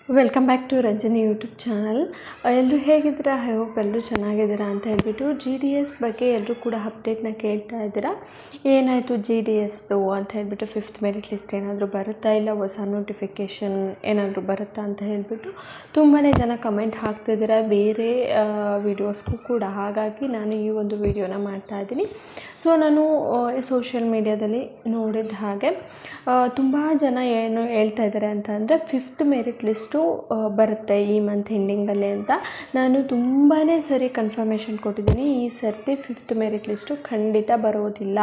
Welcome back to Ranjani YouTube channel. ಎಲ್ಲರೂ ಹೇಗಿದ್ದೀರಾ? I hope ಎಲ್ಲರೂ ಚೆನ್ನಾಗಿದ್ದೀರಾ ಅಂತ ಹೇಳ್ಬಿಟ್ಟು ಜಿ ಡಿ ಎಸ್ ಬಗ್ಗೆ ಎಲ್ಲರೂ ಕೂಡ ಅಪ್ಡೇಟ್ನ ಕೇಳ್ತಾ ಇದ್ದೀರಾ. ಏನಾಯಿತು ಜಿ ಡಿ ಎಸ್ದು ಅಂತ ಹೇಳ್ಬಿಟ್ಟು, ಫಿಫ್ತ್ ಮೆರಿಟ್ ಲಿಸ್ಟ್ ಏನಾದರೂ ಬರುತ್ತಾ, ಇಲ್ಲ ಹೊಸ ನೋಟಿಫಿಕೇಷನ್ ಏನಾದರೂ ಬರುತ್ತಾ ಅಂತ ಹೇಳ್ಬಿಟ್ಟು ತುಂಬಾ ಜನ ಕಮೆಂಟ್ ಹಾಕ್ತಿದ್ದೀರಾ ಬೇರೆ ವೀಡಿಯೋಸ್ಗೂ ಕೂಡ. ಹಾಗಾಗಿ ನಾನು ಈ ಒಂದು ವಿಡಿಯೋನ ಮಾಡ್ತಾಯಿದ್ದೀನಿ. ಸೊ ನಾನು ಸೋಷಿಯಲ್ ಮೀಡಿಯಾದಲ್ಲಿ ನೋಡಿದ ಹಾಗೆ ತುಂಬ ಜನ ಏನು ಹೇಳ್ತಾ ಇದ್ದಾರೆ ಅಂತಂದರೆ, ಫಿಫ್ತ್ ಮೆರಿಟ್ ಲಿಸ್ಟು ಬರುತ್ತೆ ಈ ಮಂತ್ ಎಂಡಿಂಗಲ್ಲಿ ಅಂತ. ನಾನು ತುಂಬಾ ಸರಿ ಕನ್ಫರ್ಮೇಷನ್ ಕೊಟ್ಟಿದ್ದೀನಿ. ಈ ಸರ್ತಿ ಫಿಫ್ತ್ ಮೆರಿಟ್ ಲಿಸ್ಟು ಖಂಡಿತ ಬರೋದಿಲ್ಲ.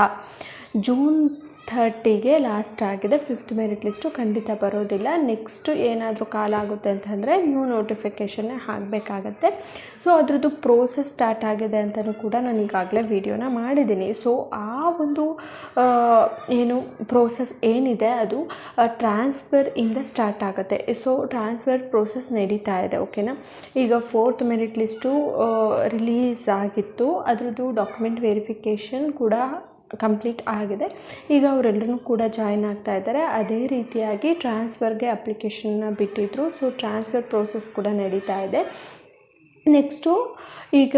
ಜೂನ್ 30ಗೆ ಲಾಸ್ಟ್ ಆಗಿದೆ. ಫಿಫ್ತ್ ಮೆರಿಟ್ ಲಿಸ್ಟು ಖಂಡಿತ ಬರೋದಿಲ್ಲ. ನೆಕ್ಸ್ಟು ಏನಾದರೂ ಕಾಲ ಆಗುತ್ತೆ ಅಂತಂದರೆ ನ್ಯೂ ನೋಟಿಫಿಕೇಷನ್ನೇ ಆಗಬೇಕಾಗತ್ತೆ. ಸೊ ಅದ್ರದ್ದು ಪ್ರೋಸೆಸ್ ಸ್ಟಾರ್ಟ್ ಆಗಿದೆ ಅಂತಲೂ ಕೂಡ ನಾನು ಈಗಾಗಲೇ ವಿಡಿಯೋನ ಮಾಡಿದ್ದೀನಿ. ಸೊ ಆ ಒಂದು ಏನು ಪ್ರೋಸೆಸ್ ಏನಿದೆ ಅದು ಟ್ರಾನ್ಸ್ಫರ್ ಇಂದ ಸ್ಟಾರ್ಟ್ ಆಗುತ್ತೆ. ಸೊ ಟ್ರಾನ್ಸ್ಫರ್ ಪ್ರೋಸೆಸ್ ನಡೀತಾ ಇದೆ, ಓಕೆನಾ. ಈಗ ಫೋರ್ತ್ ಮೆರಿಟ್ ಲಿಸ್ಟು ರಿಲೀಸ್ ಆಗಿತ್ತು. ಅದರದ್ದು ಡಾಕ್ಯುಮೆಂಟ್ ವೆರಿಫಿಕೇಷನ್ ಕೂಡ ಕಂಪ್ಲೀಟ್ ಆಗಿದೆ. ಈಗ ಅವರೆಲ್ಲರೂ ಕೂಡ ಜಾಯ್ನ್ ಆಗ್ತಾ ಇದ್ದಾರೆ. ಅದೇ ರೀತಿಯಾಗಿ ಟ್ರಾನ್ಸ್ಫರ್ಗೆ ಅಪ್ಲಿಕೇಶನ್ನ ಬಿಟ್ಟಿದ್ದರು. ಸೊ ಟ್ರಾನ್ಸ್ಫರ್ ಪ್ರೋಸೆಸ್ ಕೂಡ ನಡೀತಾ ಇದೆ. ನೆಕ್ಸ್ಟು ಈಗ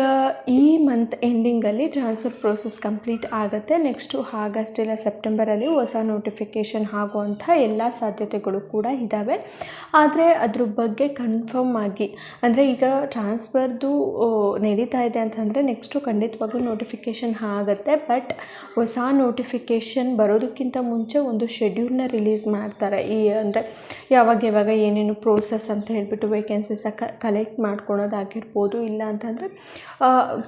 ಈ ಮಂತ್ ಎಂಡಿಂಗಲ್ಲಿ ಟ್ರಾನ್ಸ್ಫರ್ ಪ್ರೋಸೆಸ್ ಕಂಪ್ಲೀಟ್ ಆಗುತ್ತೆ. ನೆಕ್ಸ್ಟು ಆಗಸ್ಟ್ ಇಲ್ಲ ಸೆಪ್ಟೆಂಬರಲ್ಲಿ ಹೊಸ ನೋಟಿಫಿಕೇಷನ್ ಆಗುವಂಥ ಎಲ್ಲ ಸಾಧ್ಯತೆಗಳು ಕೂಡ ಇದ್ದಾವೆ. ಆದರೆ ಅದ್ರ ಬಗ್ಗೆ ಕನ್ಫರ್ಮ್ ಆಗಿ, ಅಂದರೆ ಈಗ ಟ್ರಾನ್ಸ್ಫರ್ದು ನಡೀತಾ ಇದೆ ಅಂತಂದರೆ ನೆಕ್ಸ್ಟು ಖಂಡಿತವಾಗ್ಲೂ ನೋಟಿಫಿಕೇಷನ್ ಆಗುತ್ತೆ. ಬಟ್ ಹೊಸ ನೋಟಿಫಿಕೇಷನ್ ಬರೋದಕ್ಕಿಂತ ಮುಂಚೆ ಒಂದು ಶೆಡ್ಯೂಲ್ನ ರಿಲೀಸ್ ಮಾಡ್ತಾರೆ. ಅಂದರೆ ಯಾವಾಗ ಏನೇನು ಪ್ರೋಸೆಸ್ ಅಂತ ಹೇಳ್ಬಿಟ್ಟು ವೇಕೆನ್ಸೀಸ ಕಲೆಕ್ಟ್ ಮಾಡ್ಕೊಳೋದಾಗಿರ್ಬೋದು, ಇಲ್ಲ ಅಂತಂದರೆ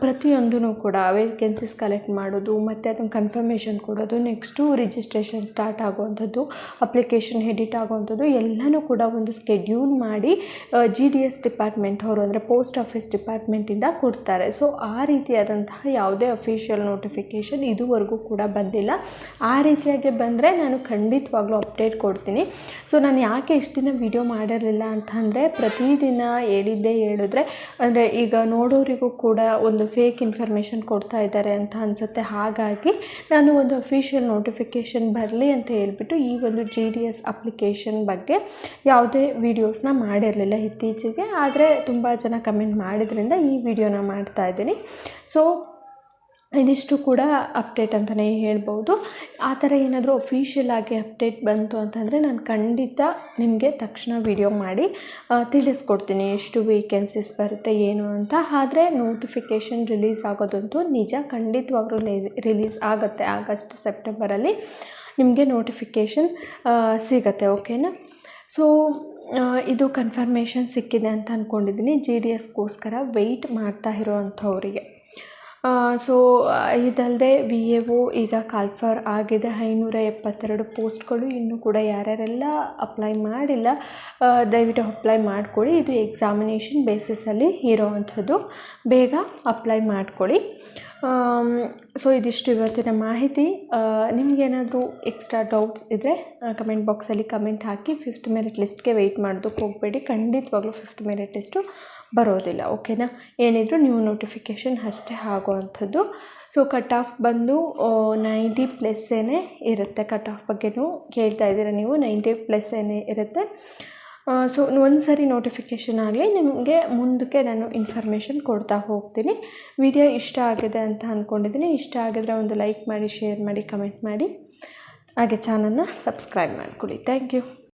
ಪ್ರತಿಯೊಂದೂ ಕೂಡ ವೇಕೆನ್ಸೀಸ್ ಕಲೆಕ್ಟ್ ಮಾಡೋದು, ಮತ್ತು ಅದನ್ನು ಕನ್ಫರ್ಮೇಷನ್ ಕೊಡೋದು, ನೆಕ್ಸ್ಟು ರಿಜಿಸ್ಟ್ರೇಷನ್ ಸ್ಟಾರ್ಟ್ ಆಗುವಂಥದ್ದು, ಅಪ್ಲಿಕೇಶನ್ ಎಡಿಟ್ ಆಗುವಂಥದ್ದು ಎಲ್ಲನೂ ಕೂಡ ಒಂದು ಸ್ಕೆಡ್ಯೂಲ್ ಮಾಡಿ ಜಿ ಡಿ ಎಸ್ ಡಿಪಾರ್ಟ್ಮೆಂಟ್ ಅವರು, ಅಂದರೆ ಪೋಸ್ಟ್ ಆಫೀಸ್ ಡಿಪಾರ್ಟ್ಮೆಂಟಿಂದ ಕೊಡ್ತಾರೆ. ಸೊ ಆ ರೀತಿಯಾದಂತಹ ಯಾವುದೇ ಅಫಿಷಿಯಲ್ ನೋಟಿಫಿಕೇಷನ್ ಇದುವರೆಗೂ ಕೂಡ ಬಂದಿಲ್ಲ. ಆ ರೀತಿಯಾಗಿ ಬಂದರೆ ನಾನು ಖಂಡಿತವಾಗ್ಲೂ ಅಪ್ಡೇಟ್ ಕೊಡ್ತೀನಿ. ಸೊ ನಾನು ಯಾಕೆ ಇಷ್ಟು ದಿನ ವಿಡಿಯೋ ಮಾಡಿರಲಿಲ್ಲ ಅಂತಂದರೆ, ಪ್ರತಿದಿನ ಹೇಳಿದ್ರೆ ಅಂದರೆ ಈಗ ನೋಡೋರಿಗೂ ಕೂಡ ಒಂದು ಫೇಕ್ ಇನ್ಫಾರ್ಮೇಷನ್ ಕೊಡ್ತಾ ಇದ್ದಾರೆ ಅಂತ ಅನಿಸುತ್ತೆ. ಹಾಗಾಗಿ ನಾನು ಒಂದು ಅಫಿಷಿಯಲ್ ನೋಟಿಫಿಕೇಷನ್ ಬರಲಿ ಅಂತ ಹೇಳ್ಬಿಟ್ಟು ಈ ಒಂದು ಜಿ ಡಿ ಎಸ್ ಅಪ್ಲಿಕೇಶನ್ ಬಗ್ಗೆ ಯಾವುದೇ ವೀಡಿಯೋಸ್ನ ಮಾಡಿರಲಿಲ್ಲ ಇತ್ತೀಚೆಗೆ. ಆದರೆ ತುಂಬ ಜನ ಕಮೆಂಟ್ ಮಾಡಿದ್ರಿಂದ ಈ ವಿಡಿಯೋನ ಮಾಡ್ತಾ ಇದ್ದೀನಿ. ಸೊ ಇದಿಷ್ಟು ಕೂಡ ಅಪ್ಡೇಟ್ ಅಂತಲೇ ಹೇಳ್ಬೋದು. ಆ ಥರ ಏನಾದರೂ ಅಫಿಷಿಯಲ್ ಆಗಿ ಅಪ್ಡೇಟ್ ಬಂತು ಅಂತಂದರೆ ನಾನು ಖಂಡಿತ ನಿಮಗೆ ತಕ್ಷಣ ವಿಡಿಯೋ ಮಾಡಿ ತಿಳಿಸ್ಕೊಡ್ತೀನಿ ಎಷ್ಟು ವೇಕೆನ್ಸೀಸ್ ಬರುತ್ತೆ ಏನು ಅಂತ. ಆದರೆ ನೋಟಿಫಿಕೇಷನ್ ರಿಲೀಸ್ ಆಗೋದಂತೂ ನಿಜ, ಖಂಡಿತವಾಗ್ಲೂ ರಿಲೀಸ್ ಆಗುತ್ತೆ. ಆಗಸ್ಟ್ ಸೆಪ್ಟೆಂಬರಲ್ಲಿ ನಿಮಗೆ ನೋಟಿಫಿಕೇಷನ್ ಸಿಗುತ್ತೆ, ಓಕೆನಾ. ಸೊ ಇದು ಕನ್ಫರ್ಮೇಷನ್ ಸಿಕ್ಕಿದೆ ಅಂತ ಅಂದ್ಕೊಂಡಿದ್ದೀನಿ ಜಿ ಡಿ ಎಸ್ಗೋಸ್ಕರ ವೆಯ್ಟ್ ಮಾಡ್ತಾ ಇರೋವಂಥವರಿಗೆ. ಸೊ ಇದಲ್ಲದೆ ವಿ ಎ ಒ ಈಗ ಕಾಲ್ಫರ್ ಆಗಿದೆ. 572 ಪೋಸ್ಟ್ಗಳು ಇನ್ನೂ ಕೂಡ ಯಾರ್ಯಾರೆಲ್ಲ ಅಪ್ಲೈ ಮಾಡಿಲ್ಲ ದಯವಿಟ್ಟು ಅಪ್ಲೈ ಮಾಡ್ಕೊಳ್ಳಿ. ಇದು ಎಕ್ಸಾಮಿನೇಷನ್ ಬೇಸಿಸಲ್ಲಿ ಇರೋವಂಥದ್ದು, ಬೇಗ ಅಪ್ಲೈ ಮಾಡ್ಕೊಳ್ಳಿ. ಸೊ ಇದಿಷ್ಟು ಇವತ್ತಿನ ಮಾಹಿತಿ. ನಿಮಗೇನಾದರೂ ಎಕ್ಸ್ಟ್ರಾ ಡೌಟ್ಸ್ ಇದ್ದರೆ ಕಮೆಂಟ್ ಬಾಕ್ಸಲ್ಲಿ ಕಮೆಂಟ್ ಹಾಕಿ. ಫಿಫ್ತ್ ಮೆರಿಟ್ ಲಿಸ್ಟ್ಗೆ ವೆಯ್ಟ್ ಮಾಡೋದಕ್ಕೆ ಹೋಗಬೇಡಿ, ಖಂಡಿತವಾಗ್ಲೂ ಫಿಫ್ತ್ ಮೆರಿಟ್ ಲಿಸ್ಟು ಬರೋದಿಲ್ಲ, ಓಕೆನಾ. ಏನಿದ್ರು ನ್ಯೂ ನೋಟಿಫಿಕೇಷನ್ ಅಷ್ಟೇ ಆಗೋವಂಥದ್ದು. ಸೊ ಕಟ್ ಆಫ್ ಬಂದು 90+ ಇರುತ್ತೆ. ಕಟ್ ಆಫ್ ಬಗ್ಗೆನೂ ಕೇಳ್ತಾ ಇದ್ದೀರಾ ನೀವು, 90+ ಇರುತ್ತೆ. ಸೊ ಒಂದು ಸರಿ ನೋಟಿಫಿಕೇಷನ್ ಆಗಲಿ, ನಿಮಗೆ ಮುಂದಕ್ಕೆ ನಾನು ಇನ್ಫಾರ್ಮೇಷನ್ ಕೊಡ್ತಾ ಹೋಗ್ತೀನಿ. ವಿಡಿಯೋ ಇಷ್ಟ ಆಗಿದೆ ಅಂತ ಅಂದ್ಕೊಂಡಿದ್ದೀನಿ. ಇಷ್ಟ ಆಗಿದ್ರೆ ಒಂದು ಲೈಕ್ ಮಾಡಿ, ಶೇರ್ ಮಾಡಿ, ಕಮೆಂಟ್ ಮಾಡಿ, ಹಾಗೆ ಚಾನಲ್ನ ಸಬ್ಸ್ಕ್ರೈಬ್ ಮಾಡ್ಕೊಳ್ಳಿ. Thank you.